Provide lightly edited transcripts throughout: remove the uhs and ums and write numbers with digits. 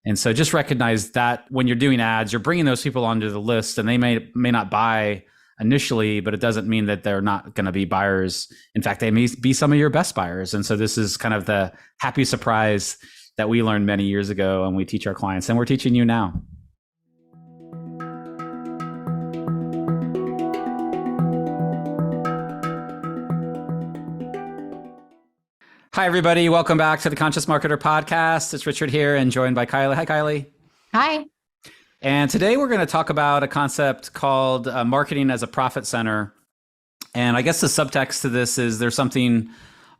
And so just recognize that when you're doing ads, you're bringing those people onto the list, and they may not buy initially, but it doesn't mean that they're not going to be buyers. In fact, they may be some of your best buyers. And so this is kind of the happy surprise that we learned many years ago, and we teach our clients, and we're teaching you now. Hi, everybody. Welcome back to the Conscious Marketer Podcast. It's Richard here and joined by Kylie. Hi, Kylie. Hi. And today we're going to talk about a concept called marketing as a profit center. And I guess the subtext to this is there's something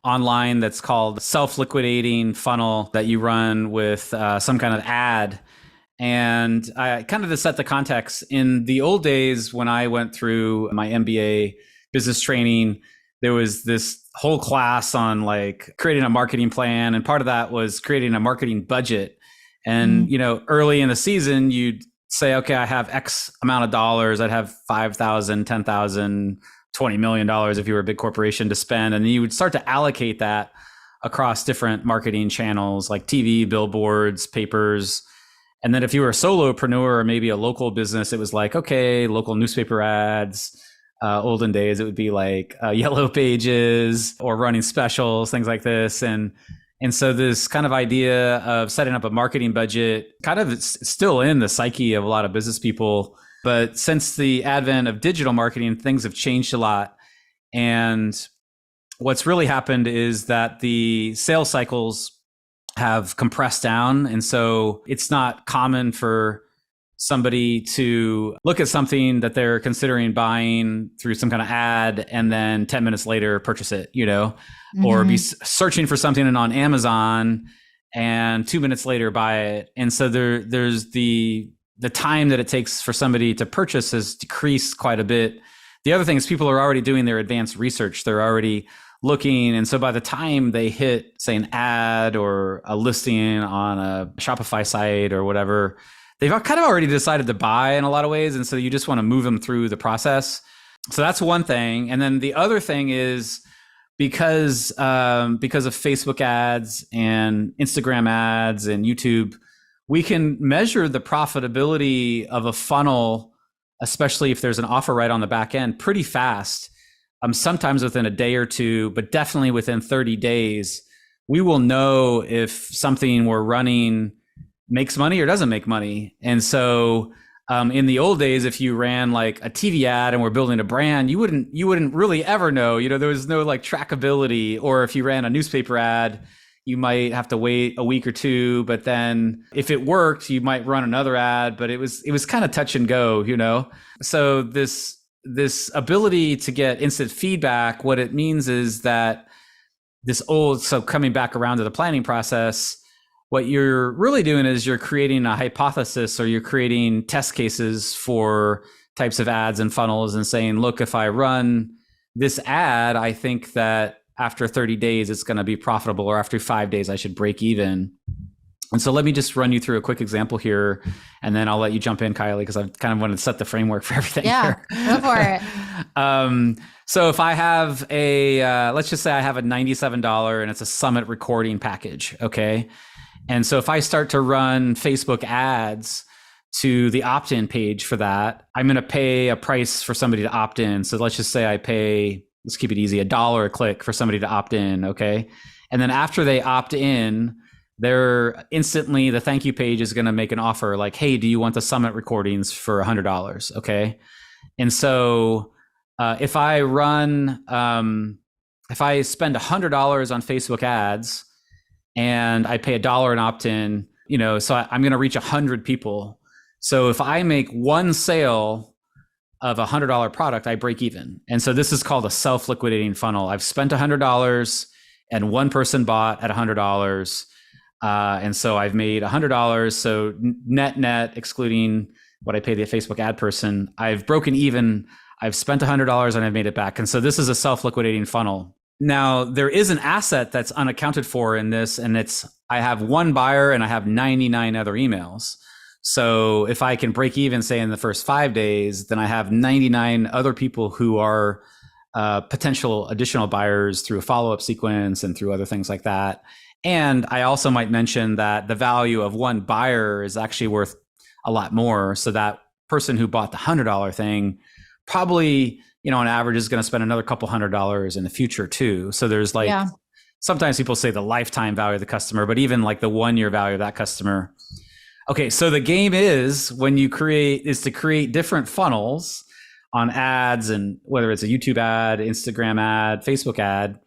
online that's called self-liquidating funnel that you run with some kind of ad. And I kind of to set the context, in the old days when I went through my MBA business training, there was this whole class on like creating a marketing plan. And part of that was creating a marketing budget. And, early in the season, you'd say, okay, I have X amount of dollars. I'd have $5,000, $10,000, $20 million if you were a big corporation to spend. And you would start to allocate that across different marketing channels like TV, billboards, papers. And then if you were a solopreneur or maybe a local business, it was like, okay, local newspaper ads. Olden days, it would be like yellow pages or running specials, things like this. And so this kind of idea of setting up a marketing budget kind of is still in the psyche of a lot of business people. But since the advent of digital marketing, things have changed a lot. And what's really happened is that the sales cycles have compressed down. And so it's not common for somebody to look at something that they're considering buying through some kind of ad and then 10 minutes later purchase it, or be searching for something on Amazon and 2 minutes later buy it. And so there's the time that it takes for somebody to purchase has decreased quite a bit. The other thing is people are already doing their advanced research. They're already looking. And so by the time they hit, say, an ad or a listing on a Shopify site or whatever, they've kind of already decided to buy in a lot of ways. And so you just want to move them through the process. So that's one thing. And then the other thing is because of Facebook ads and Instagram ads and YouTube, we can measure the profitability of a funnel, especially if there's an offer right on the back end, pretty fast. Sometimes within a day or two, but definitely within 30 days, we will know if something we're running makes money or doesn't make money. And so in the old days, if you ran like a TV ad and we're building a brand, you wouldn't really ever know, there was no like trackability. Or if you ran a newspaper ad, you might have to wait a week or two, but then if it worked, you might run another ad, but it was kind of touch and go, So this ability to get instant feedback, what it means is that so coming back around to the planning process, what you're really doing is you're creating a hypothesis, or you're creating test cases for types of ads and funnels and saying, look, if I run this ad, I think that after 30 days, it's going to be profitable, or after 5 days, I should break even. And so let me just run you through a quick example here, and then I'll let you jump in, Kylie, because I kind of wanted to set the framework for everything here. Go for it. So if I have let's just say I have a $97 and it's a summit recording package, okay? And so if I start to run Facebook ads to the opt-in page for that, I'm going to pay a price for somebody to opt in. So let's just say I pay, let's keep it easy, $1 a click for somebody to opt in, okay? And then after they opt in, they're instantly, the thank you page is going to make an offer like, hey, do you want the summit recordings for $100, okay? And so if I spend $100 on Facebook ads, and I pay $1 in opt-in, so I'm going to reach 100 people. So if I make one sale of a $100 product, I break even. And so this is called a self-liquidating funnel. I've spent $100 and one person bought at $100. And so I've made $100. So net, excluding what I pay the Facebook ad person, I've broken even. I've spent $100 and I've made it back. And so this is a self-liquidating funnel. Now, there is an asset that's unaccounted for in this, and I have one buyer and I have 99 other emails. So if I can break even, say, in the first 5 days, then I have 99 other people who are potential additional buyers through a follow-up sequence and through other things like that. And I also might mention that the value of one buyer is actually worth a lot more. So that person who bought the $100 thing probably, on average is going to spend another couple $100 in the future too. So there's like, Yeah. sometimes people say the lifetime value of the customer, but even like the 1 year value of that customer. Okay, so the game is to create different funnels on ads, and whether it's a YouTube ad, Instagram ad, Facebook ad,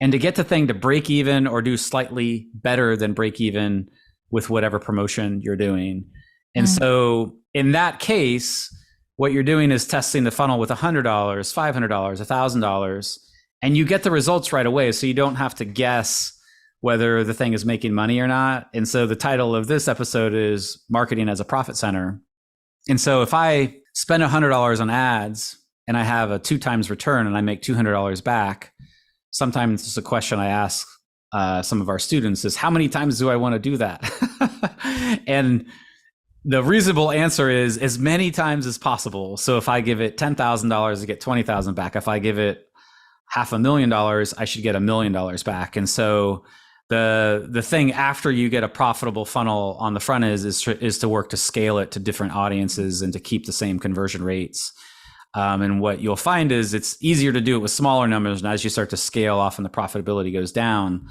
and to get the thing to break even or do slightly better than break even with whatever promotion you're doing. And so in that case, what you're doing is testing the funnel with $100, $500, $1,000, and you get the results right away. So you don't have to guess whether the thing is making money or not. And so the title of this episode is Marketing as a Profit Center. And so if I spend $100 on ads and I have a 2 times return and I make $200 back, sometimes it's a question I ask some of our students is, how many times do I want to do that? And the reasonable answer is as many times as possible. So if I give it $10,000 to get $20,000 back, if I give it $500,000, I should get $1 million back. And so the thing after you get a profitable funnel on the front is to work to scale it to different audiences and to keep the same conversion rates. And what you'll find is it's easier to do it with smaller numbers, and as you start to scale, often the profitability goes down,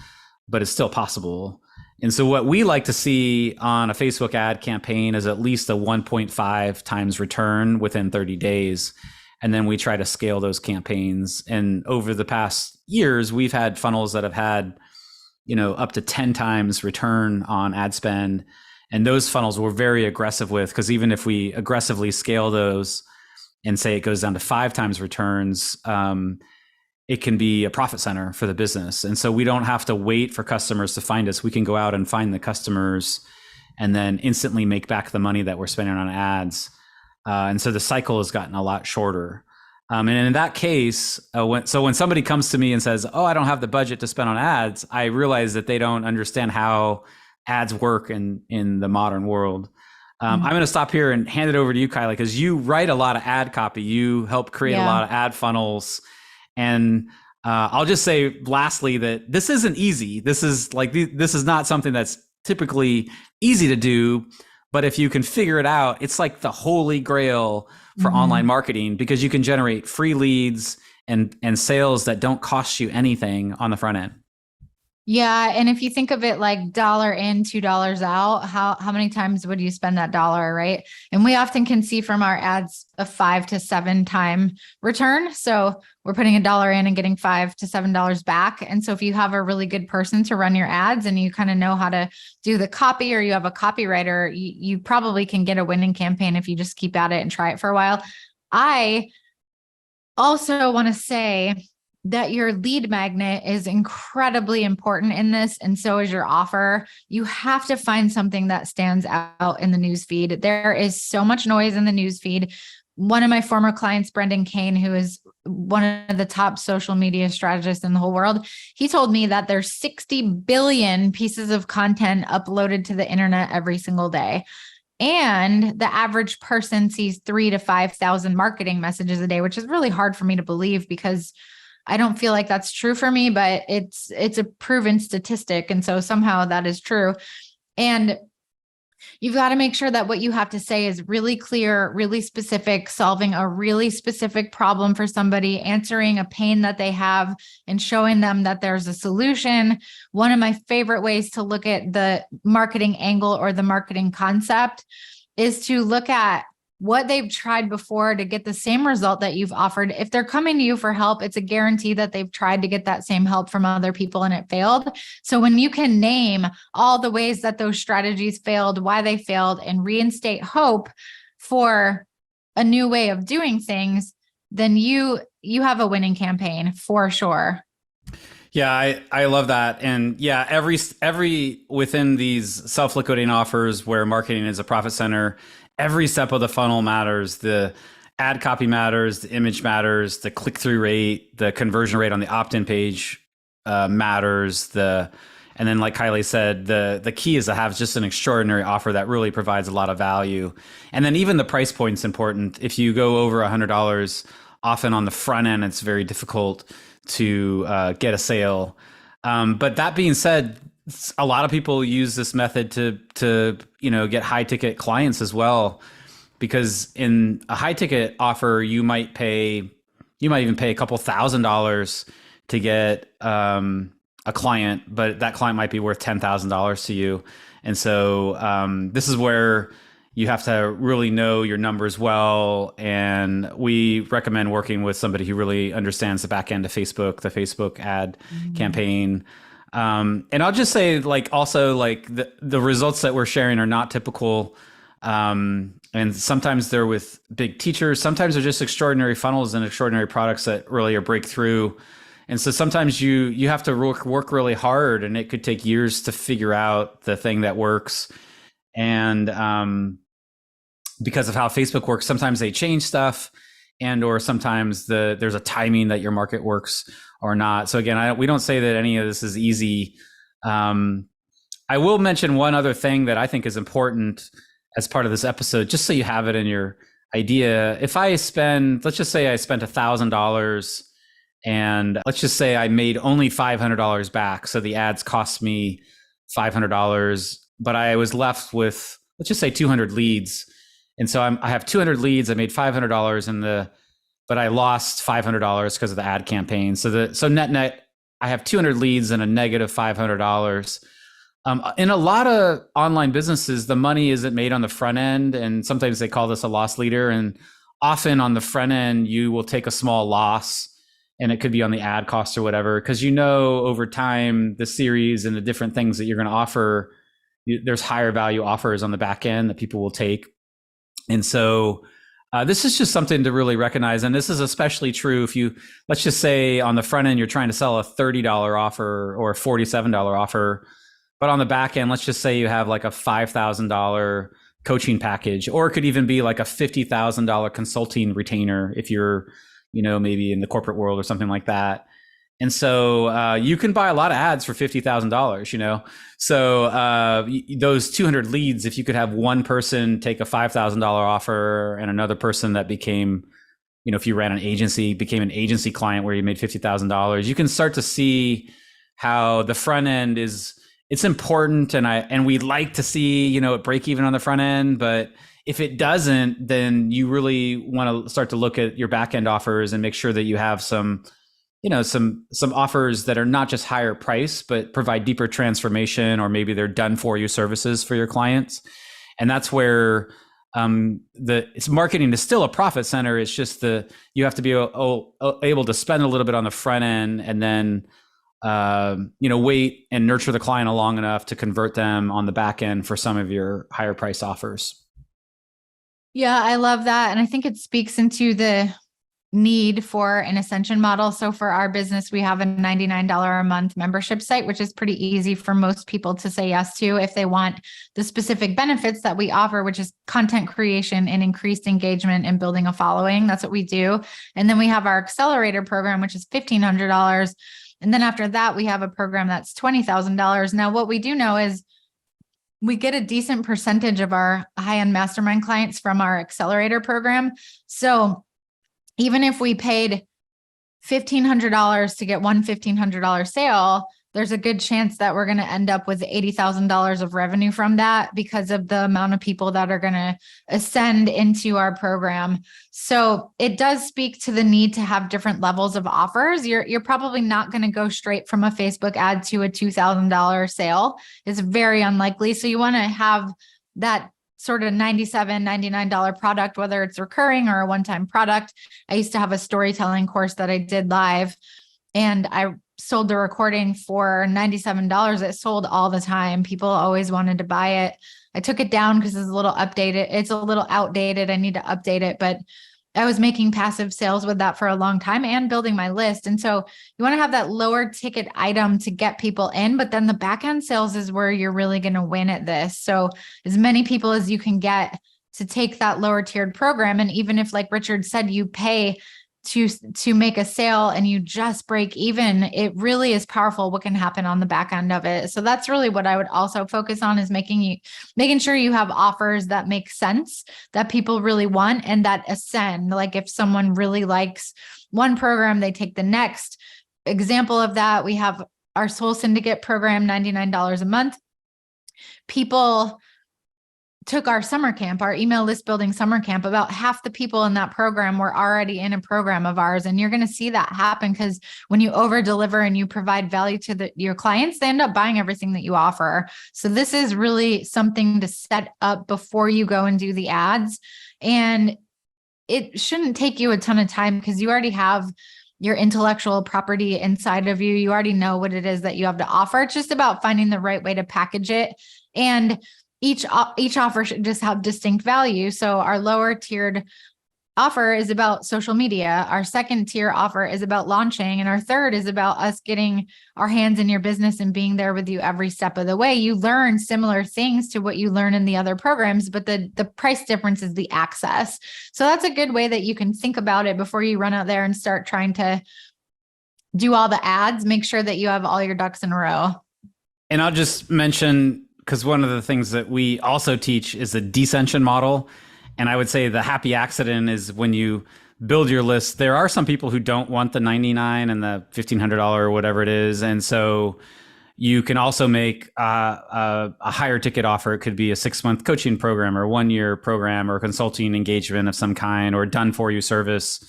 but it's still possible. And so what we like to see on a Facebook ad campaign is at least a 1.5 times return within 30 days. And then we try to scale those campaigns. And over the past years, we've had funnels that have had, up to 10 times return on ad spend. And those funnels we're very aggressive with, because even if we aggressively scale those and say it goes down to 5 times returns, it can be a profit center for the business. And so we don't have to wait for customers to find us. We can go out and find the customers and then instantly make back the money that we're spending on ads. And so the cycle has gotten a lot shorter. And in that case, when somebody comes to me and says, oh, I don't have the budget to spend on ads, I realize that they don't understand how ads work in the modern world. I'm going to stop here and hand it over to you, Kylie, because you write a lot of ad copy. You help create a lot of ad funnels. And I'll just say lastly that this isn't easy. This is not something that's typically easy to do. But if you can figure it out, it's like the holy grail for online marketing, because you can generate free leads and sales that don't cost you anything on the front end. Yeah. And if you think of it like $1 in, $2 out, how many times would you spend that dollar, right? And we often can see from our ads a 5 to 7 time return. So we're putting $1 in and getting $5 to $7 back. And so if you have a really good person to run your ads and you kind of know how to do the copy, or you have a copywriter, you probably can get a winning campaign if you just keep at it and try it for a while. I also want to say that your lead magnet is incredibly important in this. And so is your offer. You have to find something that stands out in the newsfeed. There is so much noise in the newsfeed. One of my former clients, Brendan Kane, who is one of the top social media strategists in the whole world, he told me that there's 60 billion pieces of content uploaded to the internet every single day. And the average person sees 3,000 to 5,000 marketing messages a day, which is really hard for me to believe, because I don't feel like that's true for me, but it's a proven statistic. And so somehow that is true. And you've got to make sure that what you have to say is really clear, really specific, solving a really specific problem for somebody, answering a pain that they have, and showing them that there's a solution. One of my favorite ways to look at the marketing angle or the marketing concept is to look at what they've tried before to get the same result that you've offered. If they're coming to you for help, it's a guarantee that they've tried to get that same help from other people and it failed. So when you can name all the ways that those strategies failed, why they failed, and reinstate hope for a new way of doing things, then you have a winning campaign for sure. Yeah, I love that. And yeah, every within these self-liquidating offers where marketing is a profit center, every step of the funnel matters. The ad copy matters, the image matters, the click-through rate, the conversion rate on the opt-in page matters. And then, like Kylie said, the key is to have just an extraordinary offer that really provides a lot of value. And then even the price point's important. If you go over $100, often on the front end, it's very difficult to get a sale. But that being said, a lot of people use this method to get high ticket clients as well, because in a high ticket offer you might even pay a couple $1,000s to get a client, but that client might be worth $10,000 to you. And so this is where you have to really know your numbers well. And we recommend working with somebody who really understands the back end of Facebook, the Facebook ad campaign. And I'll just say, also the results that we're sharing are not typical. And sometimes they're with big teachers. Sometimes they're just extraordinary funnels and extraordinary products that really are breakthrough. And so sometimes you have to work really hard, and it could take years to figure out the thing that works. And because of how Facebook works, sometimes they change stuff, or sometimes there's a timing that your market works or not. So again, we don't say that any of this is easy. I will mention one other thing that I think is important as part of this episode, just so you have it in your idea. If let's just say I spent $1,000, and let's just say I made only $500 back. So the ads cost me $500, but I was left with, let's just say 200 leads. And so I have 200 leads. I made $500 but I lost $500 because of the ad campaign. So net, I have 200 leads and a negative $500. In a lot of online businesses, the money isn't made on the front end, and sometimes they call this a loss leader. And often on the front end, you will take a small loss, and it could be on the ad cost or whatever, because over time, the series and the different things that you're going to offer, there's higher value offers on the back end that people will take. And so this is just something to really recognize. And this is especially true if let's just say on the front end, you're trying to sell a $30 offer or a $47 offer. But on the back end, let's just say you have like a $5,000 coaching package, or it could even be like a $50,000 consulting retainer if you're, maybe in the corporate world or something like that. And so you can buy a lot of ads for $50,000, So those 200 leads, if you could have one person take a $5,000 offer and another person that became, if you ran an agency, became an agency client where you made $50,000, you can start to see how the front end it's important. And we'd like to see, it break even on the front end, but if it doesn't, then you really want to start to look at your back end offers and make sure that you have some offers that are not just higher price, but provide deeper transformation, or maybe they're done for you services for your clients. And that's where it's marketing is still a profit center. It's just you have to be able to spend a little bit on the front end, and then wait and nurture the client long enough to convert them on the back end for some of your higher price offers. Yeah, I love that. And I think it speaks into the need for an ascension model. So for our business, we have a $99 a month membership site, which is pretty easy for most people to say yes to if they want the specific benefits that we offer, which is content creation and increased engagement and building a following. That's what we do. And then we have our accelerator program, which is $1,500. And then after that, we have a program that's $20,000. Now, what we do know is we get a decent percentage of our high-end mastermind clients from our accelerator program. So even if we paid $1,500 to get one $1,500 sale, there's a good chance that we're going to end up with $80,000 of revenue from that because of the amount of people that are going to ascend into our program. So it does speak to the need to have different levels of offers. You're probably not going to go straight from a Facebook ad to a $2,000 sale. It's very unlikely. So you want to have that sort of $97, $99 product, whether it's recurring or a one-time product. I used to have a storytelling course that I did live, and I sold the recording for $97. It sold all the time. People always wanted to buy it. I took it down because it's a little updated. It's a little outdated. I need to update it, but I was making passive sales with that for a long time and building my list. And so you want to have that lower ticket item to get people in, but then the back end sales is where you're really going to win at this. So as many people as you can get to take that lower tiered program. And even if, like Richard said, you pay to make a sale and you just break even, it really is powerful what can happen on the back end of it. So that's really what I would also focus on, is making sure you have offers that make sense, that people really want, and that ascend. Like if someone really likes one program, they take the next. Example of that, we have our Soul Syndicate program, $99 a month, people took our summer camp, our email list building summer camp. About half the people in that program were already in a program of ours. And you're going to see that happen because when you over deliver and you provide value to your clients, they end up buying everything that you offer. So this is really something to set up before you go and do the ads. And it shouldn't take you a ton of time because you already have your intellectual property inside of you. You already know what it is that you have to offer. It's just about finding the right way to package it. And each offer should just have distinct value. So our lower tiered offer is about social media. Our second tier offer is about launching. And our third is about us getting our hands in your business and being there with you every step of the way. You learn similar things to what you learn in the other programs, but the price difference is the access. So that's a good way that you can think about it before you run out there and start trying to do all the ads. Make sure that you have all your ducks in a row. And I'll just mention, because one of the things that we also teach is the descension model. And I would say the happy accident is when you build your list, there are some people who don't want the $99 and the $1,500 or whatever it is. And so you can also make a higher ticket offer. It could be a 6-month coaching program or 1-year program or consulting engagement of some kind or done for you service.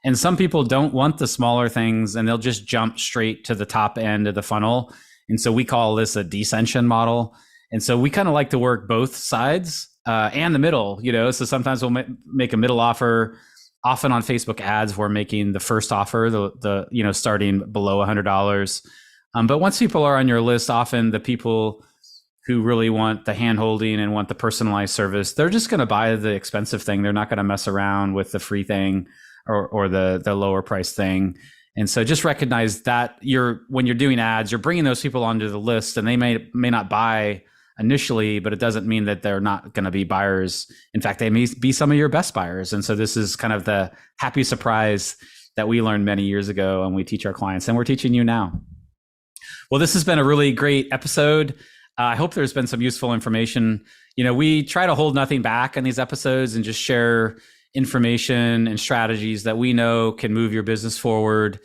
And some people don't want the smaller things and they'll just jump straight to the top end of the funnel. And so we call this a descension model. And so we kind of like to work both sides and the middle, so sometimes we'll make a middle offer. Often on Facebook ads, we're making the first offer, the starting below $100. But once people are on your list, often the people who really want the hand holding and want the personalized service, they're just going to buy the expensive thing. They're not going to mess around with the free thing or the lower price thing. And so just recognize that when you're doing ads, you're bringing those people onto the list and they may not buy initially, but it doesn't mean that they're not going to be buyers. In fact, they may be some of your best buyers. And so this is kind of the happy surprise that we learned many years ago and we teach our clients and we're teaching you now. Well, this has been a really great episode. I hope there's been some useful information. We try to hold nothing back on these episodes and just share information and strategies that we know can move your business forward.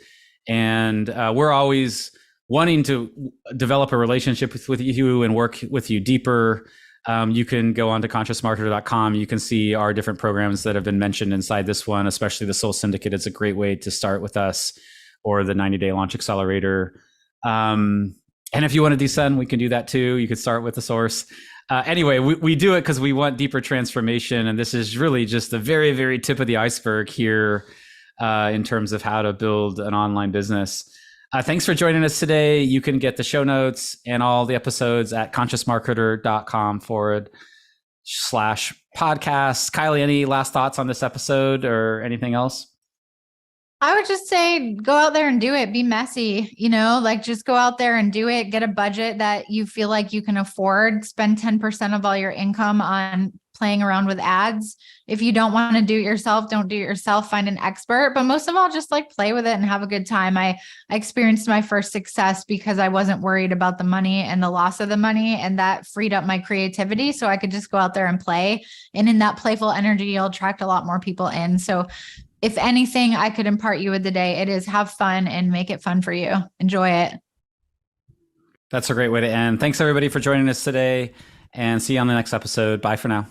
And we're always wanting to develop a relationship with you and work with you deeper. You can go on to consciousmarketer.com. You can see our different programs that have been mentioned inside this one, especially the Soul Syndicate. It's a great way to start with us, or the 90-day launch accelerator. And if you want to descend, we can do that too. You could start with the source. Anyway, we do it because we want deeper transformation. And this is really just the very, very tip of the iceberg here in terms of how to build an online business. Thanks for joining us today. You can get the show notes and all the episodes at consciousmarketer.com/podcast. Kylie, any last thoughts on this episode or anything else? I would just say, go out there and do it. Be messy, just go out there and do it. Get a budget that you feel like you can afford. Spend 10% of all your income on playing around with ads. If you don't want to do it yourself, don't do it yourself. Find an expert, but most of all, just play with it and have a good time. I experienced my first success because I wasn't worried about the money and the loss of the money, and that freed up my creativity so I could just go out there and play. And in that playful energy, you'll attract a lot more people in. So if anything I could impart you with today, it is have fun and make it fun for you. Enjoy it. That's a great way to end. Thanks everybody for joining us today, and see you on the next episode. Bye for now.